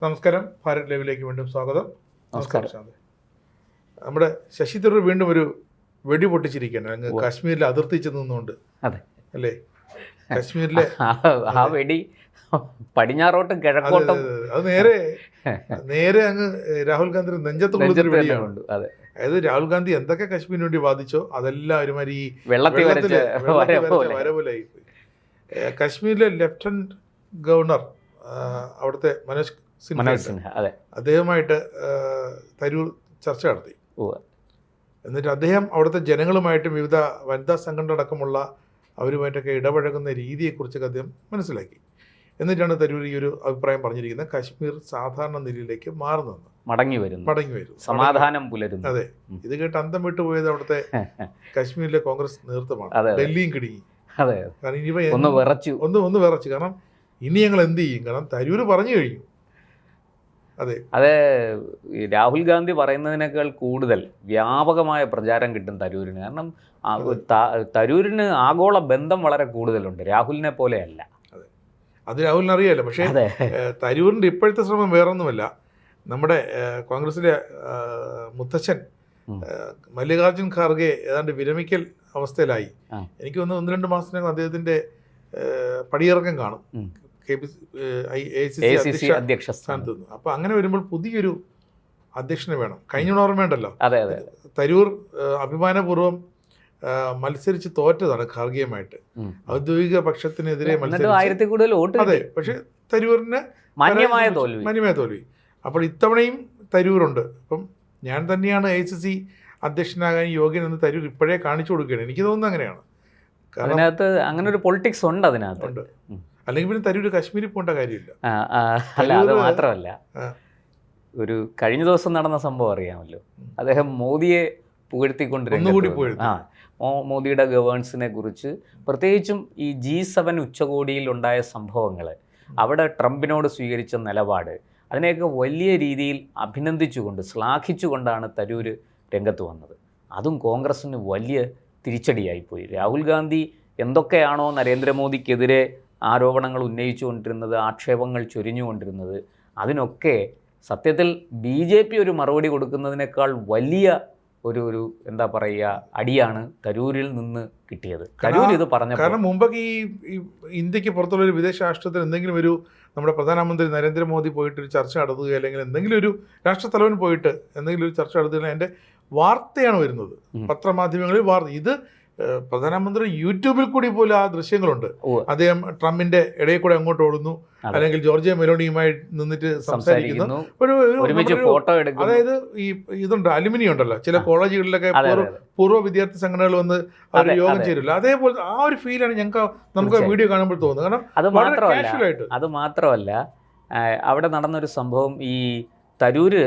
നമസ്കാരം. ഭാരത് ലൈവിലേക്ക് വീണ്ടും സ്വാഗതം. നമസ്കാരം. നമ്മുടെ ശശി തരൂർ വീണ്ടും ഒരു വെടി പൊട്ടിച്ചിരിക്കുകയാണ് അങ്ങ് കാശ്മീരിലെ അതിർത്തി ചെന്നുകൊണ്ട്. അതെ അല്ലേ? കാശ്മീരിലെ ആ വെടി പടിഞ്ഞാറോട്ടും കിഴക്കോട്ടും അത് നേരെ അങ്ങ് രാഹുൽ ഗാന്ധി നെഞ്ചത്തുള്ളൊരു വെടിയാണ്. അതായത് രാഹുൽ ഗാന്ധി എന്തൊക്കെ കാശ്മീരിന് വേണ്ടി വാദിച്ചോ അതെല്ലാം ഒരുമാതിരി വര പോലെയായി പോയി. കാശ്മീരിലെ ലഫ്റ്റനന്റ് ഗവർണർ അവിടുത്തെ മനോജ് സിൻഹ അദ്ദേഹമായിട്ട് തരൂർ ചർച്ച നടത്തി. എന്നിട്ട് അദ്ദേഹം അവിടുത്തെ ജനങ്ങളുമായിട്ടും വിവിധ വനിതാ സംഘടന അടക്കമുള്ള അവരുമായിട്ടൊക്കെ ഇടപഴകുന്ന രീതിയെക്കുറിച്ചൊക്കെ അദ്ദേഹം മനസ്സിലാക്കി. എന്നിട്ടാണ് തരൂർ ഈ ഒരു അഭിപ്രായം പറഞ്ഞിരിക്കുന്നത്. കാശ്മീർ സാധാരണ നിലയിലേക്ക് മാറുന്നെന്ന്, മടങ്ങി വരും, സമാധാനം പുലരുന്നു. അതെ, ഇത് കേട്ട് അന്തം വിട്ടുപോയത് അവിടുത്തെ കാശ്മീരിലെ കോൺഗ്രസ് നേതൃത്വമാണ്. ഡൽഹിയും കിടുങ്ങി. കാരണം ഇനിയിപ്പോ ഒന്ന് വിറച്ചു. കാരണം ഇനി ഞങ്ങൾ എന്ത് ചെയ്യും? കാരണം തരൂർ പറഞ്ഞു കഴിഞ്ഞു. അതെ, രാഹുൽ ഗാന്ധി പറയുന്നതിനേക്കാൾ കൂടുതൽ വ്യാപകമായ പ്രചാരം കിട്ടും തരൂരിന്. കാരണം തരൂരിന് ആഗോള ബന്ധം വളരെ കൂടുതലുണ്ട്, രാഹുലിനെ പോലെയല്ല. അത് രാഹുലിന് അറിയാമല്ലോ. പക്ഷേ തരൂരിൻ്റെ ഇപ്പോഴത്തെ ശ്രമം വേറൊന്നുമല്ല. നമ്മുടെ കോൺഗ്രസിലെ മുത്തച്ഛൻ മല്ലികാർജുൻ ഖാർഗെ ഏതാണ്ട് വിരമിക്കൽ അവസ്ഥയിലായി. എനിക്ക് തോന്നുന്നു 1-2 മാസത്തിനകം അദ്ദേഹത്തിൻ്റെ പടിയിറക്കം കാണും അധ്യക്ഷ സ്ഥാനത്ത് നിന്ന്. അപ്പോൾ അങ്ങനെ വരുമ്പോൾ പുതിയൊരു അധ്യക്ഷനെ വേണം. കഴിഞ്ഞ ഓർമ്മയുണ്ടല്ലോ, തരൂർ അഭിമാനപൂർവ്വം മത്സരിച്ച് തോറ്റതാണ് ഖാർഗെയുമായിട്ട്. ഔദ്യോഗിക പക്ഷത്തിനെതിരെ അതെ, പക്ഷെ തരൂരിന് മാന്യമായ തോൽവി. അപ്പോൾ ഇത്തവണയും തരൂരുണ്ട്. അപ്പം ഞാൻ തന്നെയാണ് AICC അധ്യക്ഷനാകാൻ യോഗ്യനെന്ന് തരൂർ ഇപ്പോഴേ കാണിച്ചു കൊടുക്കുകയാണ്. എനിക്ക് തോന്നുന്നത് അങ്ങനെയാണ്. അതിനകത്ത് അങ്ങനെ ഒരു പൊളിറ്റിക്സ് ഉണ്ട് അതിനകത്ത്. അല്ലെങ്കിൽ പിന്നെ തരൂർ കാശ്മീരിൽ പോകേണ്ട കാര്യമില്ല. അല്ല, അത് മാത്രമല്ല, ഒരു കഴിഞ്ഞ ദിവസം നടന്ന സംഭവം അറിയാമല്ലോ. അദ്ദേഹം മോദിയെ പുകഴ്ത്തിക്കൊണ്ടിരുന്നു. മോദിയുടെ ഗവേണൻസിനെ കുറിച്ച്, പ്രത്യേകിച്ചും ഈ G7 ഉച്ചകോടിയിൽ ഉണ്ടായ സംഭവങ്ങൾ, അവിടെ ട്രംപിനോട് സ്വീകരിച്ച നിലപാട്, അതിനെയൊക്കെ വലിയ രീതിയിൽ അഭിനന്ദിച്ചുകൊണ്ട് ശ്ലാഘിച്ചുകൊണ്ടാണ് തരൂർ രംഗത്ത് വന്നത്. അതും കോൺഗ്രസ്സിന് വലിയ തിരിച്ചടിയായിപ്പോയി. രാഹുൽ ഗാന്ധി എന്തൊക്കെയാണോ നരേന്ദ്രമോദിക്കെതിരെ ആരോപണങ്ങൾ ഉന്നയിച്ചുകൊണ്ടിരുന്നത്, ആക്ഷേപങ്ങൾ ചൊരിഞ്ഞുകൊണ്ടിരുന്നത്, അതിനൊക്കെ സത്യത്തിൽ BJP ഒരു മറുപടി കൊടുക്കുന്നതിനേക്കാൾ വലിയ ഒരു എന്താ പറയുക അടിയാണ് തരൂരിൽ നിന്ന് കിട്ടിയത്. തരൂർ ഇത് പറഞ്ഞു. കാരണം മുമ്പൊക്കെ ഈ ഇന്ത്യക്ക് പുറത്തുള്ള ഒരു വിദേശ രാഷ്ട്രത്തിൽ എന്തെങ്കിലും ഒരു നമ്മുടെ പ്രധാനമന്ത്രി നരേന്ദ്രമോദി പോയിട്ട് ഒരു ചർച്ച നടത്തുക, അല്ലെങ്കിൽ എന്തെങ്കിലും ഒരു രാഷ്ട്രത്തലവൻ പോയിട്ട് എന്തെങ്കിലും ഒരു ചർച്ച നടത്തുക, അതിൻ്റെ വാർത്തയാണ് വരുന്നത് പത്രമാധ്യമങ്ങളിൽ വാർത്ത. ഇത് പ്രധാനമന്ത്രി യൂട്യൂബിൽ കൂടി പോലും ആ ദൃശ്യങ്ങളുണ്ട്. അദ്ദേഹം ട്രംപിന്റെ ഇടയിൽ കൂടെ അങ്ങോട്ട് ഓടുന്നു, അല്ലെങ്കിൽ ജോർജിയ മെലോണിയുമായി നിന്നിട്ട് സംസാരിക്കുന്നു. അതായത് ഈ ഇതുണ്ട്, അലുമിനിയം ഉണ്ടല്ലോ, ചില കോളേജുകളിലൊക്കെ പൂർവ്വ വിദ്യാർത്ഥി സംഘടനകൾ വന്ന് അവർ യോഗം ചേരില്ല, അതേപോലെ ആ ഒരു ഫീലാണ് നമുക്ക് വീഡിയോ കാണുമ്പോൾ തോന്നുന്നത്. കാരണം അത് മാത്രമല്ല, അവിടെ നടന്നൊരു സംഭവം, ഈ തരൂര്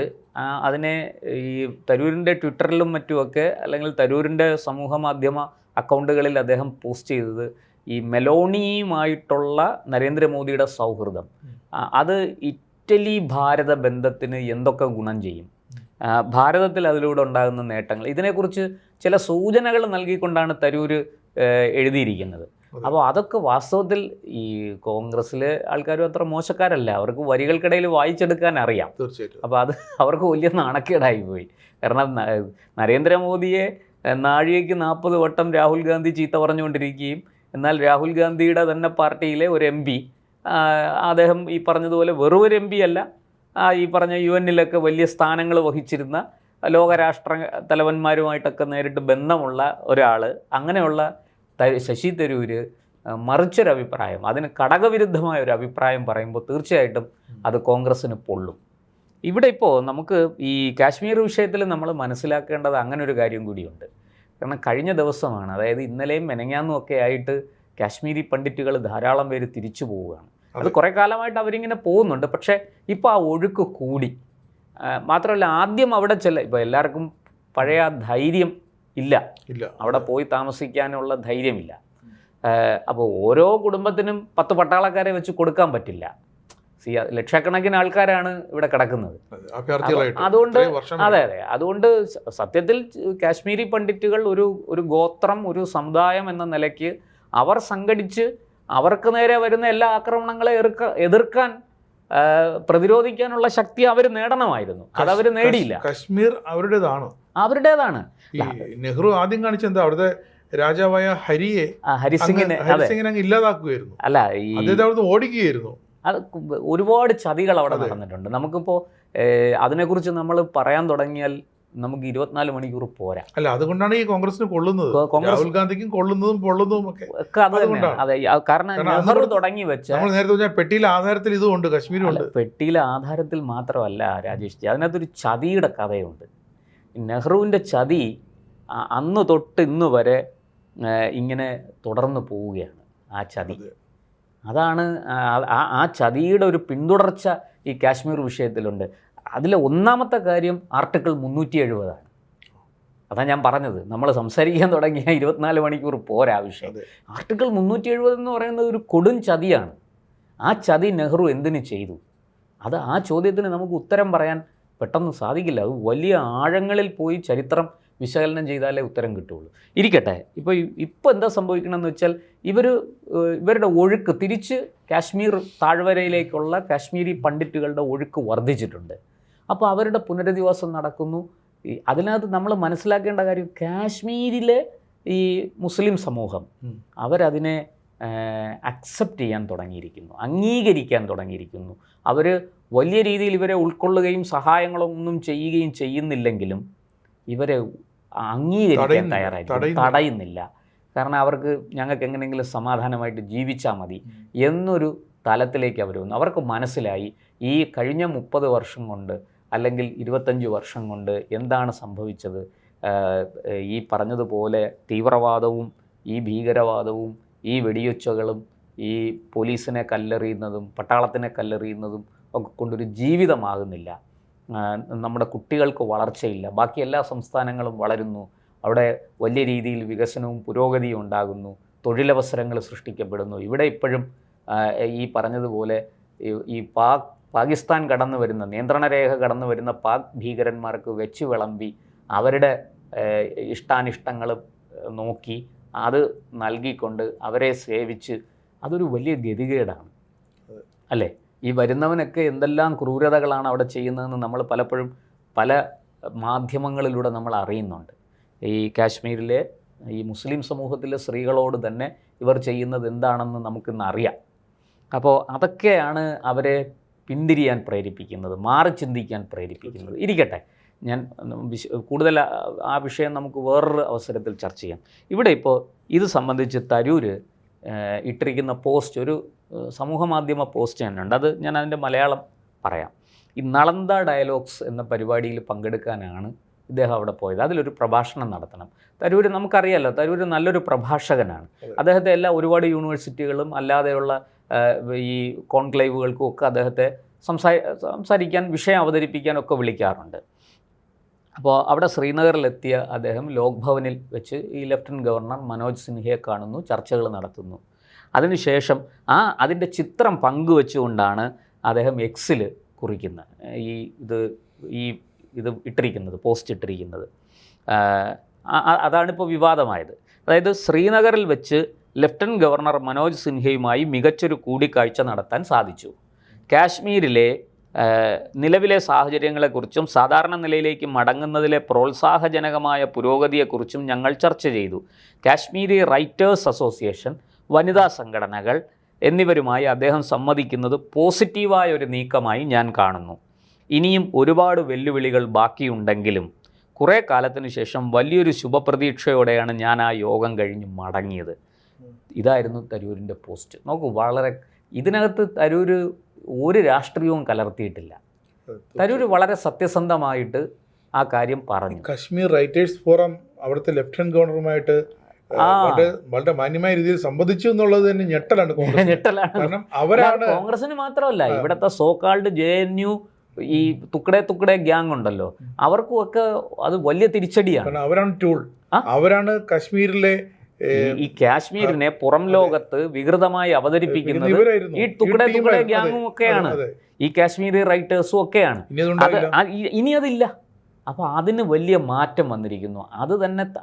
അതിനെ ഈ തരൂരിൻ്റെ ട്വിറ്ററിലും മറ്റുമൊക്കെ, അല്ലെങ്കിൽ തരൂരിൻ്റെ സമൂഹ മാധ്യമ അക്കൗണ്ടുകളിൽ അദ്ദേഹം പോസ്റ്റ് ചെയ്തത് ഈ മെലോണിയുമായിട്ടുള്ള നരേന്ദ്രമോദിയുടെ സൗഹൃദം, അത് ഇറ്റലി ഭാരത ബന്ധത്തിന് എന്തൊക്കെ ഗുണം ചെയ്യും, ഭാരതത്തിൽ അതിലൂടെ ഉണ്ടാകുന്ന നേട്ടങ്ങൾ, ഇതിനെക്കുറിച്ച് ചില സൂചനകൾ നൽകിക്കൊണ്ടാണ് തരൂർ എഴുതിയിരിക്കുന്നത്. അപ്പോൾ അതൊക്കെ വാസ്തവത്തിൽ ഈ കോൺഗ്രസ്സിലെ ആൾക്കാരും അത്ര മോശക്കാരല്ല, അവർക്ക് വരികൾക്കിടയിൽ വായിച്ചെടുക്കാൻ അറിയാം. അപ്പോൾ അത് അവർക്ക് വലിയ നാണക്കേടായി പോയി. കാരണം നരേന്ദ്രമോദിയെ നാഴികയ്ക്ക് 40 വട്ടം രാഹുൽ ഗാന്ധി ചീത്ത പറഞ്ഞുകൊണ്ടിരിക്കുകയും, എന്നാൽ രാഹുൽ ഗാന്ധിയുടെ തന്നെ പാർട്ടിയിലെ ഒരു MP, അദ്ദേഹം ഈ പറഞ്ഞതുപോലെ വെറും ഒരു MP അല്ല, ഈ പറഞ്ഞ UN-ലൊക്കെ വലിയ സ്ഥാനങ്ങൾ വഹിച്ചിരുന്ന ലോകരാഷ്ട്ര തലവന്മാരുമായിട്ടൊക്കെ നേരിട്ട് ബന്ധമുള്ള ഒരാൾ, അങ്ങനെയുള്ള ശശി തരൂര് മറിച്ചൊരഭിപ്രായം, അതിന് ഘടകവിരുദ്ധമായ ഒരു അഭിപ്രായം പറയുമ്പോൾ തീർച്ചയായിട്ടും അത് കോൺഗ്രസ്സിന് പൊള്ളും. ഇവിടെ ഇപ്പോൾ നമുക്ക് ഈ കാശ്മീർ വിഷയത്തിൽ നമ്മൾ മനസ്സിലാക്കേണ്ടത് അങ്ങനെ ഒരു കാര്യം കൂടിയുണ്ട്. കാരണം കഴിഞ്ഞ ദിവസമാണ്, അതായത് ഇന്നലെയും മെനങ്ങാന്നും ഒക്കെ ആയിട്ട് കാശ്മീരി പണ്ഡിറ്റുകൾ ധാരാളം പേര് തിരിച്ചു പോവുകയാണ്. അത് കുറേ കാലമായിട്ട് അവരിങ്ങനെ പോകുന്നുണ്ട്, പക്ഷേ ഇപ്പോൾ ആ ഒഴുക്ക് കൂടി. മാത്രമല്ല, ആദ്യം അവിടെ ഇപ്പോൾ എല്ലാവർക്കും പഴയ ധൈര്യം ഇല്ല, അവിടെ പോയി താമസിക്കാനുള്ള ധൈര്യമില്ല. അപ്പോൾ ഓരോ കുടുംബത്തിനും 10 പട്ടാളക്കാരെ വെച്ച് കൊടുക്കാൻ പറ്റില്ല. ലക്ഷക്കണക്കിന് ആൾക്കാരാണ് ഇവിടെ കിടക്കുന്നത്. അതുകൊണ്ട് അതുകൊണ്ട് സത്യത്തിൽ കാശ്മീരി പണ്ഡിറ്റുകൾ ഒരു ഗോത്രം, ഒരു സമുദായം എന്ന നിലയ്ക്ക് അവർ സംഘടിച്ച് അവർക്ക് നേരെ വരുന്ന എല്ലാ ആക്രമണങ്ങളെ എതിർക്കാൻ പ്രതിരോധിക്കാനുള്ള ശക്തി അവർ നേടണമായിരുന്നു. അതവർ നേടിയില്ല. കശ്മീർ അവരുടേതാണ്. ഈ നെഹ്റു ആദ്യം കാണിച്ച എന്താ, അവിടുത്തെ രാജാവായ ഹരിസിംഗിനെ അങ്ങ് ഇല്ലാതാക്കുകയായിരുന്നു. അല്ല, ഈ അവിടുന്ന് ഓടിക്കുകയായിരുന്നു. അത് ഒരുപാട് ചതികൾ അവിടെ നടന്നിട്ടുണ്ട്. നമുക്കിപ്പോൾ അതിനെക്കുറിച്ച് നമ്മൾ പറയാൻ തുടങ്ങിയാൽ നമുക്ക് 24 മണിക്കൂർ പോരാ. അല്ല, അതുകൊണ്ടാണ് ഈ കോൺഗ്രസിന് കൊള്ളുന്നത്, രാഹുൽ ഗാന്ധിക്കും കൊള്ളുന്നതും ഒക്കെ അത് തന്നെയാണ്. അതെ, കാരണം നെഹ്റു തുടങ്ങി വെച്ച, നമ്മൾ നേരത്തെ പറഞ്ഞ പെട്ടിയിലെ ആധാരത്തിൽ ഇതുണ്ട്, കശ്മീരും ഉണ്ട്. പെട്ടിയിലെ ആധാരത്തിൽ മാത്രമല്ല രാജേഷ് ജി, അതിനകത്തൊരു ചതിയുടെ കഥയുണ്ട്. നെഹ്റുവിൻ്റെ ചതി അന്ന് തൊട്ട് ഇന്ന് വരെ ഇങ്ങനെ തുടർന്ന് പോവുകയാണ്. ആ ചതി, അതാണ് ആ ചതിയുടെ ഒരു പിന്തുടർച്ച ഈ കാശ്മീർ വിഷയത്തിലുണ്ട്. അതിലെ ഒന്നാമത്തെ കാര്യം ആർട്ടിക്കിൾ 370 ആണ്. അതാണ് ഞാൻ പറഞ്ഞത്, നമ്മൾ സംസാരിക്കാൻ തുടങ്ങിയ 24 മണിക്കൂർ പോരാ വിഷയം. ആർട്ടിക്കിൾ 370 എന്ന് പറയുന്നത് ഒരു കൊടും ചതിയാണ്. ആ ചതി നെഹ്റു എന്തിനു ചെയ്തു? ആ ചോദ്യത്തിന് നമുക്ക് ഉത്തരം പറയാൻ പെട്ടെന്ന് സാധിക്കില്ല. അത് വലിയ ആഴങ്ങളിൽ പോയി ചരിത്രം വിശകലനം ചെയ്താലേ ഉത്തരം കിട്ടുള്ളൂ. ഇരിക്കട്ടെ, ഇപ്പോൾ എന്താ സംഭവിക്കണമെന്ന് വെച്ചാൽ ഇവരുടെ ഒഴുക്ക് തിരിച്ച് കാശ്മീർ താഴ്വരയിലേക്കുള്ള കാശ്മീരി പണ്ഡിറ്റുകളുടെ ഒഴുക്ക് വർദ്ധിച്ചിട്ടുണ്ട്. അപ്പോൾ അവരുടെ പുനരധിവാസം നടക്കുന്നു. അതിനകത്ത് നമ്മൾ മനസ്സിലാക്കേണ്ട കാര്യം, കാശ്മീരിലെ ഈ മുസ്ലിം സമൂഹം അവരതിനെ അക്സെപ്റ്റ് ചെയ്യാൻ തുടങ്ങിയിരിക്കുന്നു, അംഗീകരിക്കാൻ തുടങ്ങിയിരിക്കുന്നു. അവർ വലിയ രീതിയിൽ ഇവരെ ഉൾക്കൊള്ളുകയും സഹായങ്ങളൊന്നും ചെയ്യുകയും ചെയ്യുന്നില്ലെങ്കിലും ഇവരെ അംഗീകരിക്കാൻ തടയുന്നില്ല. കാരണം അവർക്ക് ഞങ്ങൾക്ക് എങ്ങനെയെങ്കിലും സമാധാനമായിട്ട് ജീവിച്ചാൽ മതി എന്നൊരു തലത്തിലേക്ക് അവർ വന്നു. അവർക്ക് മനസ്സിലായി ഈ കഴിഞ്ഞ 30 വർഷം കൊണ്ട് അല്ലെങ്കിൽ 25 വർഷം കൊണ്ട് എന്താണ് സംഭവിച്ചത്. ഈ പറഞ്ഞതുപോലെ തീവ്രവാദവും ഈ ഭീകരവാദവും ഈ വെടിയൊച്ചകളും ഈ പോലീസിനെ കല്ലെറിയുന്നതും പട്ടാളത്തിനെ കല്ലെറിയുന്നതും ഒക്കെ കൊണ്ടൊരു ജീവിതമാകുന്നില്ല. നമ്മുടെ കുട്ടികൾക്ക് വളർച്ചയില്ല. ബാക്കി എല്ലാ സംസ്ഥാനങ്ങളും വളരുന്നു, അവിടെ വലിയ രീതിയിൽ വികസനവും പുരോഗതിയും ഉണ്ടാകുന്നു, തൊഴിലവസരങ്ങൾ സൃഷ്ടിക്കപ്പെടുന്നു. ഇവിടെ ഇപ്പോഴും ഈ പറഞ്ഞതുപോലെ ഈ പാകിസ്ഥാൻ കടന്നു വരുന്ന, നിയന്ത്രണരേഖ കടന്നു വരുന്ന പാക് ഭീകരന്മാർക്ക് വെച്ച് വിളമ്പി അവരുടെ ഇഷ്ടാനിഷ്ടങ്ങൾ നോക്കി അത് നൽകിക്കൊണ്ട് അവരെ സേവിച്ച്, അതൊരു വലിയ ഗതികേടാണ് അല്ലേ? ഈ വരുന്നവനൊക്കെ എന്തെല്ലാം ക്രൂരതകളാണ് അവിടെ ചെയ്യുന്നതെന്ന് നമ്മൾ പലപ്പോഴും പല മാധ്യമങ്ങളിലൂടെ നമ്മൾ അറിയുന്നുണ്ട്. ഈ കാശ്മീരിലെ ഈ മുസ്ലിം സമൂഹത്തിലെ സ്ത്രീകളോട് തന്നെ ഇവർ ചെയ്യുന്നത് എന്താണെന്ന് നമുക്കിന്ന് അറിയാം. അപ്പോൾ അതൊക്കെയാണ് അവരെ പിന്തിരിയാൻ പ്രേരിപ്പിക്കുന്നത്, മാറി ചിന്തിക്കാൻ പ്രേരിപ്പിക്കുന്നത്. ഇരിക്കട്ടെ, ഞാൻ കൂടുതൽ ആ വിഷയം നമുക്ക് വേറൊരു അവസരത്തിൽ ചർച്ച ചെയ്യാം. ഇവിടെ ഇപ്പോൾ ഇത് സംബന്ധിച്ച് തരൂർ ഇട്ടിരിക്കുന്ന പോസ്റ്റ്, ഒരു സമൂഹമാധ്യമ പോസ്റ്റ് തന്നെയുണ്ട്. അത് ഞാൻ അതിൻ്റെ മലയാളം പറയാം. ഈ നളന്ദ ഡയലോഗ്സ് എന്ന പരിപാടിയിൽ പങ്കെടുക്കാനാണ് ഇദ്ദേഹം അവിടെ പോയത്. അതിലൊരു പ്രഭാഷണം നടത്തണം. തരൂർ നമുക്കറിയാമല്ലോ, തരൂർ നല്ലൊരു പ്രഭാഷകനാണ്. അദ്ദേഹത്തെ ഒരുപാട് യൂണിവേഴ്സിറ്റികളും അല്ലാതെയുള്ള ഈ കോൺക്ലേവുകൾക്കും ഒക്കെ അദ്ദേഹത്തെ സംസാരിക്കാൻ, വിഷയം അവതരിപ്പിക്കാനൊക്കെ വിളിക്കാറുണ്ട്. അപ്പോൾ അവിടെ ശ്രീനഗറിലെത്തിയ അദ്ദേഹം ലോക് ഭവനിൽ വെച്ച് ഈ ലഫ്റ്റനൻറ്റ് ഗവർണർ മനോജ് സിൻഹയെ കാണുന്നു, ചർച്ചകൾ നടത്തുന്നു. അതിനുശേഷം അതിൻ്റെ ചിത്രം പങ്കുവെച്ചുകൊണ്ടാണ് അദ്ദേഹം എക്സിൽ കുറിക്കുന്നത്, ഇത് ഇട്ടിരിക്കുന്നത്, പോസ്റ്റ് ഇട്ടിരിക്കുന്നത്. അതാണിപ്പോൾ വിവാദമായത്. അതായത് ശ്രീനഗറിൽ വെച്ച് ലഫ്റ്റനൻറ്റ് ഗവർണർ മനോജ് സിൻഹയുമായി മികച്ചൊരു കൂടിക്കാഴ്ച നടത്താൻ സാധിച്ചു. കാശ്മീരിലെ നിലവിലെ സാഹചര്യങ്ങളെക്കുറിച്ചും സാധാരണ നിലയിലേക്ക് മടങ്ങുന്നതിലെ പ്രോത്സാഹജനകമായ പുരോഗതിയെക്കുറിച്ചും ഞങ്ങൾ ചർച്ച ചെയ്തു. കാശ്മീരി റൈറ്റേഴ്സ് അസോസിയേഷൻ, വനിതാ സംഘടനകൾ എന്നിവരുമായി അദ്ദേഹം സംവദിക്കുന്നത് പോസിറ്റീവായ ഒരു നീക്കമായി ഞാൻ കാണുന്നു. ഇനിയും ഒരുപാട് വെല്ലുവിളികൾ ബാക്കിയുണ്ടെങ്കിലും കുറേ കാലത്തിന് ശേഷം വലിയൊരു ശുഭപ്രതീക്ഷയോടെയാണ് ഞാൻ ആ യോഗം കഴിഞ്ഞ് മടങ്ങിയത്. ഇതായിരുന്നു തരൂരിൻ്റെ പോസ്റ്റ്. നോക്കൂ, വളരെ ഇതിനകത്ത് തരൂർ ഒരു രാഷ്ട്രീയവും കലർത്തിയിട്ടില്ല. തരൂർ വളരെ സത്യസന്ധമായിട്ട് ആ കാര്യം പറഞ്ഞു. കശ്മീർ റൈറ്റേഴ്സ് ഫോറം അവിടുത്തെ ലഫ്റ്റനന്റ് ഗവർണറുമായിട്ട് വളരെ മാന്യമായ രീതിയിൽ സംബന്ധിച്ചു എന്നുള്ളത് തന്നെ ഞെട്ടലാണ്. കാരണം അവരാണ്, കോൺഗ്രസിന് മാത്രമല്ല, ഇവിടുത്തെ സോകാൾഡ് JNU ഈ തുക്കടെ ഗ്യാങ് ഉണ്ടല്ലോ, അവർക്കും ഒക്കെ അത് വലിയ തിരിച്ചടിയാണ്. അവരാണ് ടൂൾ, അവരാണ് കാശ്മീരിലെ ഈ കാശ്മീരിനെ പുറം ലോകത്ത് വികൃതമായി അവതരിപ്പിക്കുന്നത് ഈ തുക്കടെ ഗ്യാങ്ങും ഒക്കെയാണ്, ഈ കാശ്മീരി റൈറ്റേഴ്സും ഒക്കെയാണ്. ഇനി അതില്ല. അപ്പോൾ അതിന് വലിയ മാറ്റം വന്നിരിക്കുന്നു.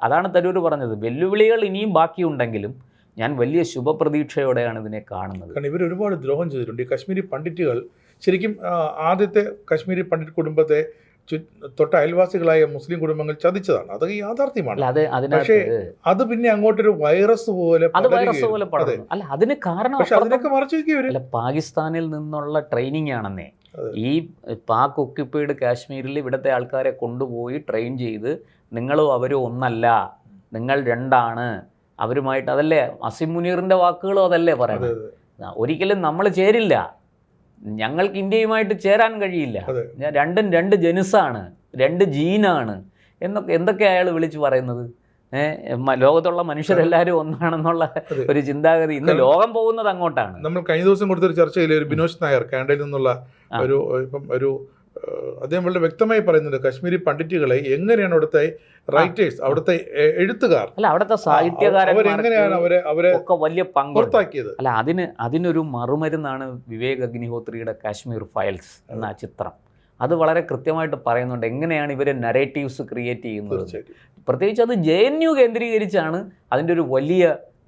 അതാണ് തരൂർ പറഞ്ഞത്, വെല്ലുവിളികൾ ഇനിയും ബാക്കിയുണ്ടെങ്കിലും ഞാൻ വലിയ ശുഭപ്രതീക്ഷയോടെയാണ് ഇതിനെ കാണുന്നത്. കാരണം ഇവർ ഒരുപാട് ദ്രോഹം ചെയ്തിട്ടുണ്ട്. ഈ കാശ്മീരി പണ്ഡിറ്റുകൾ ശരിക്കും ആദ്യത്തെ കശ്മീരി പണ്ഡിറ്റ് കുടുംബത്തെ തൊട്ട അയൽവാസികളായ മുസ്ലിം കുടുംബങ്ങൾ ചതിച്ചതാണ്. അത് യാഥാർത്ഥ്യമാണ്. പക്ഷേ അത് പിന്നെ അങ്ങോട്ടൊരു വൈറസ് പോലെ അല്ല, അതിന് കാരണം പക്ഷെ അതിനൊക്കെ മറച്ചു വയ്ക്കുക. പാകിസ്ഥാനിൽ നിന്നുള്ള ട്രെയിനിങ് ആണെന്നേ. ഈ പാക് ഒക്യുപ്പൈഡ് കാശ്മീരിൽ ഇവിടുത്തെ ആൾക്കാരെ കൊണ്ടുപോയി ട്രെയിൻ ചെയ്ത് നിങ്ങളും അവരും ഒന്നല്ല, നിങ്ങൾ രണ്ടാണ്, അവരുമായിട്ട്, അതല്ലേ അസിം മുനീറിൻ്റെ വാക്കുകളും അതല്ലേ പറയുന്നത്. ഒരിക്കലും നമ്മൾ ചേരില്ല, ഞങ്ങൾക്ക് ഇന്ത്യയുമായിട്ട് ചേരാൻ കഴിയില്ല, രണ്ടും രണ്ട് ജനുസാണ്, രണ്ട് ജീനാണ് എന്നൊക്കെ എന്തൊക്കെ അയാൾ വിളിച്ചു പറയുന്നത്. ലോകത്തുള്ള മനുഷ്യരെല്ലാവരും ഒന്നാണെന്നുള്ള ഒരു ചിന്താഗതി ഇന്ന് ലോകം പോകുന്നത് അങ്ങോട്ടാണ്. നമ്മൾ കഴിഞ്ഞ ദിവസം കൊടുത്തൊരു ചർച്ചയിൽ ഒരു ബിനോദ് നായർ കാനഡയിൽ നിന്നുള്ള ഒരു അദ്ദേഹം വളരെ വ്യക്തമായി പറയുന്നുണ്ട്, കശ്മീരി പണ്ഡിറ്റുകളെ എങ്ങനെയാണ് അവിടുത്തെ റൈറ്റേഴ്സ്, അവിടുത്തെ എഴുത്തുകാർ, അല്ല അവിടുത്തെ സാഹിത്യകാരന്മാരെങ്ങനെയാണ് അവരെ ഒക്കെ വലിയ പങ്കുണ്ടാക്കിയത്. അല്ല, അതിനൊരു മറുമരുന്നാണ് വിവേക് അഗ്നിഹോത്രിയുടെ കാശ്മീർ ഫയൽസ് എന്ന ചിത്രം. അത് വളരെ കൃത്യമായിട്ട് പറയുന്നുണ്ട് എങ്ങനെയാണ് ഇവർ നരേറ്റീവ്സ് ക്രിയേറ്റ് ചെയ്യുന്നത്. പ്രത്യേകിച്ച് അത് JNU കേന്ദ്രീകരിച്ചാണ് അതിൻ്റെ ഒരു വലിയ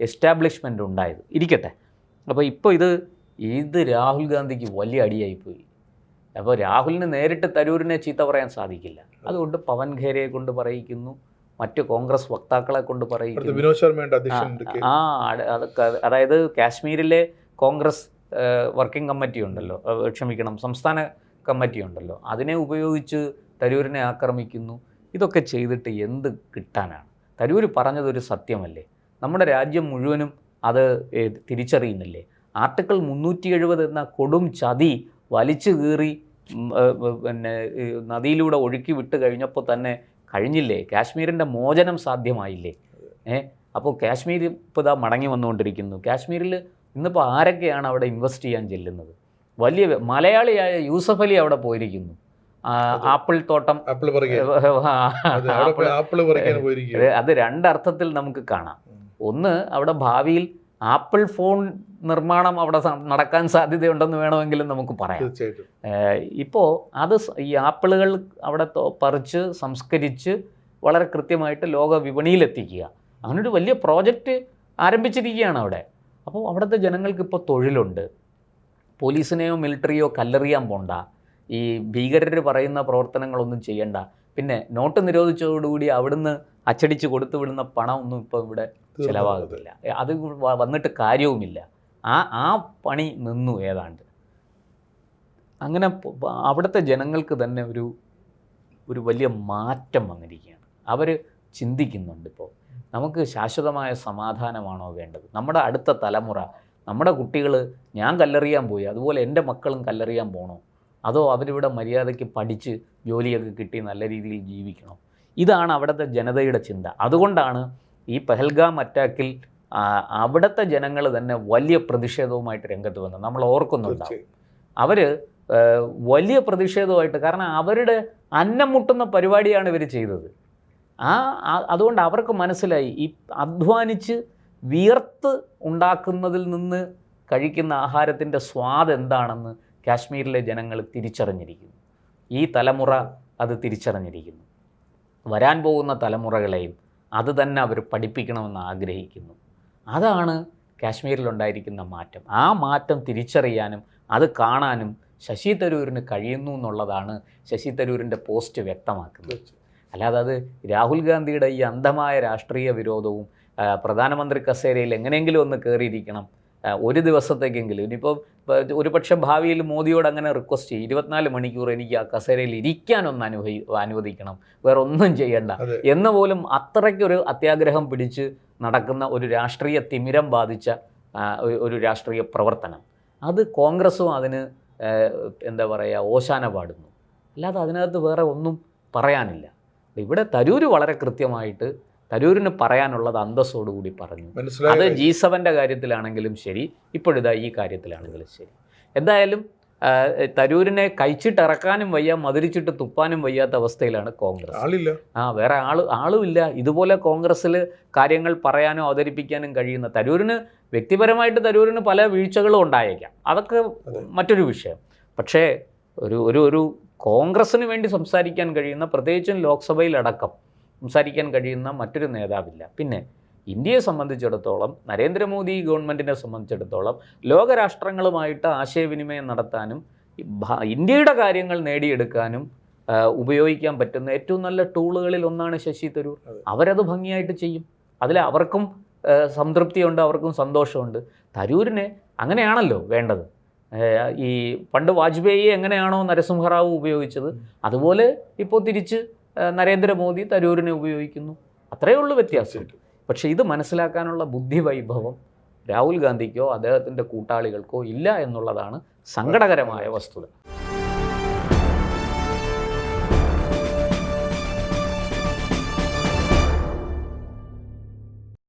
എസ്റ്റാബ്ലിഷ്മെൻ്റ് ഉണ്ടായത്. ഇരിക്കട്ടെ. അപ്പോൾ ഇപ്പോൾ ഇത് രാഹുൽ ഗാന്ധിക്ക് വലിയ അടിയായിപ്പോയി. അപ്പോൾ രാഹുലിന് നേരിട്ട് തരൂരിനെ ചീത്ത പറയാൻ സാധിക്കില്ല. അതുകൊണ്ട് പവൻ ഖേരയെ കൊണ്ട് പറയിക്കുന്നു, മറ്റ് കോൺഗ്രസ് വക്താക്കളെ കൊണ്ട് പറയിക്കുന്നു. അതായത് കാശ്മീരിലെ കോൺഗ്രസ് വർക്കിംഗ് കമ്മിറ്റി ഉണ്ടല്ലോ, സംസ്ഥാന കമ്മിറ്റി ഉണ്ടല്ലോ, അതിനെ ഉപയോഗിച്ച് തരൂരിനെ ആക്രമിക്കുന്നു. ഇതൊക്കെ ചെയ്തിട്ട് എന്ത് കിട്ടാനാണ്? തരൂർ പറഞ്ഞതൊരു സത്യമല്ലേ? നമ്മുടെ രാജ്യം മുഴുവനും അത് തിരിച്ചറിയുന്നില്ലേ? ആർട്ടിക്കിൾ 370 എന്ന കൊടും ചതി വലിച്ചു കീറി പിന്നെ നദിയിലൂടെ ഒഴുക്കി വിട്ട് കഴിഞ്ഞപ്പോൾ തന്നെ കഴിഞ്ഞില്ലേ? കാശ്മീരിൻ്റെ മോചനം സാധ്യമായില്ലേ? അപ്പോൾ കാശ്മീർ ഇപ്പോൾ ഇതാ മടങ്ങി വന്നുകൊണ്ടിരിക്കുന്നു. കാശ്മീരിൽ ഇന്നിപ്പോൾ ആരൊക്കെയാണ് അവിടെ ഇൻവെസ്റ്റ് ചെയ്യാൻ ചെല്ലുന്നത്? വലിയ മലയാളിയായ യൂസഫ് അലി അവിടെ പോയിരിക്കുന്നു. ആപ്പിൾ തോട്ടം, അത് രണ്ടർത്ഥത്തിൽ നമുക്ക് കാണാം. ഒന്ന്, അവിടെ ഭാവിയിൽ ആപ്പിൾ ഫോൺ നിർമ്മാണം അവിടെ നടക്കാൻ സാധ്യതയുണ്ടെന്ന് വേണമെങ്കിലും നമുക്ക് പറയാം. ഇപ്പോൾ ഈ ആപ്പിളുകൾ അവിടെ പറിച്ച് സംസ്കരിച്ച് വളരെ കൃത്യമായിട്ട് ലോക വിപണിയിലെത്തിക്കുക, അങ്ങനൊരു വലിയ പ്രോജക്റ്റ് ആരംഭിച്ചിരിക്കുകയാണ് അവിടെ. അപ്പോൾ അവിടുത്തെ ജനങ്ങൾക്ക് ഇപ്പോൾ തൊഴിലുണ്ട്. പോലീസിനെയോ മിലിറ്ററിയോ കല്ലെറിയാൻ പോണ്ട, ഈ ഭീകരർ പറയുന്ന പ്രവർത്തനങ്ങളൊന്നും ചെയ്യണ്ട. പിന്നെ നോട്ട് നിരോധിച്ചതോടുകൂടി അവിടുന്ന് അച്ചടിച്ച് കൊടുത്തു വിടുന്ന പണമൊന്നും ഇപ്പോൾ ഇവിടെ ചിലവാകുന്നില്ല. അത് വന്നിട്ട് കാര്യവുമില്ല. ആ പണി നിന്നു ഏതാണ്ട്. അങ്ങനെ അവിടുത്തെ ജനങ്ങൾക്ക് തന്നെ ഒരു വലിയ മാറ്റം വന്നിരിക്കുകയാണ്. അവർ ചിന്തിക്കുന്നുണ്ട്, ഇപ്പോൾ നമുക്ക് ശാശ്വതമായ സമാധാനമാണോ വേണ്ടത്? നമ്മുടെ അടുത്ത തലമുറ, നമ്മുടെ കുട്ടികൾ, ഞാൻ കല്ലെറിയാൻ പോയി അതുപോലെ എൻ്റെ മക്കളും കല്ലെറിയാൻ പോകണോ? അതോ അവരിവിടെ മര്യാദയ്ക്ക് പഠിച്ച് ജോലിയൊക്കെ കിട്ടി നല്ല രീതിയിൽ ജീവിക്കണം? ഇതാണ് അവിടുത്തെ ജനതയുടെ ചിന്ത. അതുകൊണ്ടാണ് ഈ പഹൽഗാം അറ്റാക്കിൽ അവിടുത്തെ ജനങ്ങൾ തന്നെ വലിയ പ്രതിഷേധവുമായിട്ട് രംഗത്ത് വന്നത്. നമ്മൾ ഓർക്കുന്നുണ്ടാവും, അവർ വലിയ പ്രതിഷേധവുമായിട്ട്. കാരണം അവരുടെ അന്നം മുട്ടുന്ന പരിപാടിയാണ് ഇവർ ചെയ്തത്. അതുകൊണ്ട് അവർക്ക് മനസ്സിലായി ഈ അധ്വാനിച്ച് വിയർത്ത് ഉണ്ടാക്കുന്നതിൽ നിന്ന് കഴിക്കുന്ന ആഹാരത്തിൻ്റെ സ്വാദ് എന്താണെന്ന് കാശ്മീരിലെ ജനങ്ങൾ തിരിച്ചറിഞ്ഞിരിക്കുന്നു. ഈ തലമുറ അത് തിരിച്ചറിഞ്ഞിരിക്കുന്നു. വരാൻ പോകുന്ന തലമുറകളെയും അത് തന്നെ അവർ പഠിപ്പിക്കണമെന്ന് ആഗ്രഹിക്കുന്നു. അതാണ് കാശ്മീരിലുണ്ടായിരിക്കുന്ന മാറ്റം. ആ മാറ്റം തിരിച്ചറിയാനും അത് കാണാനും ശശി തരൂരിന് കഴിയുന്നു എന്നുള്ളതാണ് ശശി തരൂരിൻ്റെ പോസ്റ്റ് വ്യക്തമാക്കുന്നത്. അല്ലാതെ അത് രാഹുൽ ഗാന്ധിയുടെ ഈ അന്ധമായ രാഷ്ട്രീയ വിരോധവും പ്രധാനമന്ത്രി കസേരയിൽ എങ്ങനെയെങ്കിലും ഒന്ന് കയറിയിരിക്കണം ഒരു ദിവസത്തേക്കെങ്കിലും. ഇനിയിപ്പോൾ ഒരുപക്ഷെ ഭാവിയിൽ മോദിയോട് അങ്ങനെ റിക്വസ്റ്റ് ചെയ്യും, 24 മണിക്കൂർ എനിക്ക് ആ കസേരയിൽ ഇരിക്കാനൊന്ന് അനുവദിക്കണം, വേറെ ഒന്നും ചെയ്യണ്ട എന്ന് പോലും അത്രയ്ക്കൊരു അത്യാഗ്രഹം പിടിച്ച് നടക്കുന്ന ഒരു രാഷ്ട്രീയ തിമിരം ബാധിച്ച ഒരു രാഷ്ട്രീയ പ്രവർത്തനം. അത് കോൺഗ്രസും അതിന് എന്താ പറയുക, ഓശാന പാടുന്നു. അല്ലാതെ അതിനകത്ത് വേറെ ഒന്നും പറയാനില്ല. ഇവിടെ തരൂർ വളരെ കൃത്യമായിട്ട് തരൂരിന് പറയാനുള്ളത് അന്തസ്സോടുകൂടി പറഞ്ഞു. അത് G7 കാര്യത്തിലാണെങ്കിലും ശരി, ഇപ്പോഴിതാ ഈ കാര്യത്തിലാണെങ്കിലും ശരി. എന്തായാലും തരൂരിനെ കഴിച്ചിട്ടിറക്കാനും വയ്യ, മധുരിച്ചിട്ട് തുപ്പാനും വയ്യാത്ത അവസ്ഥയിലാണ് കോൺഗ്രസ്. വേറെ ആളുമില്ല ഇതുപോലെ കോൺഗ്രസ്സിൽ കാര്യങ്ങൾ പറയാനോ അവതരിപ്പിക്കാനും കഴിയുന്ന. വ്യക്തിപരമായിട്ട് തരൂരിന് പല വീഴ്ചകളും ഉണ്ടായേക്കാം, അതൊക്കെ മറ്റൊരു വിഷയം. പക്ഷേ ഒരു കോൺഗ്രസ്സിന് വേണ്ടി സംസാരിക്കാൻ കഴിയുന്ന, പ്രത്യേകിച്ചും ലോക്സഭയിലടക്കം സംസാരിക്കാൻ കഴിയുന്ന മറ്റൊരു നേതാവില്ല. പിന്നെ ഇന്ത്യയെ സംബന്ധിച്ചിടത്തോളം, നരേന്ദ്രമോദി ഗവൺമെൻറ്റിനെ സംബന്ധിച്ചിടത്തോളം ലോകരാഷ്ട്രങ്ങളുമായിട്ട് ആശയവിനിമയം നടത്താനും ഇന്ത്യയുടെ കാര്യങ്ങൾ നേടിയെടുക്കാനും ഉപയോഗിക്കാൻ പറ്റുന്ന ഏറ്റവും നല്ല ടൂളുകളിൽ ഒന്നാണ് ശശി തരൂർ. അവരത് ഭംഗിയായിട്ട് ചെയ്യും. അതിൽ അവർക്കും സംതൃപ്തിയുണ്ട്, അവർക്കും സന്തോഷമുണ്ട്. തരൂരിനെ അങ്ങനെയാണല്ലോ വേണ്ടത്. ഈ പണ്ട് വാജ്പേയി എങ്ങനെയാണോ നരസിംഹറാവു ഉപയോഗിച്ചത്, അതുപോലെ ഇപ്പോൾ തിരിച്ച് നരേന്ദ്രമോദി തരൂരിനെ ഉപയോഗിക്കുന്നു. അത്രയേ ഉള്ളൂ വ്യത്യാസം. പക്ഷേ ഇത് മനസ്സിലാക്കാനുള്ള ബുദ്ധിവൈഭവം രാഹുൽ ഗാന്ധിക്കോ അദ്ദേഹത്തിൻ്റെ കൂട്ടാളികൾക്കോ ഇല്ല എന്നുള്ളതാണ് സങ്കടകരമായ വസ്തുത.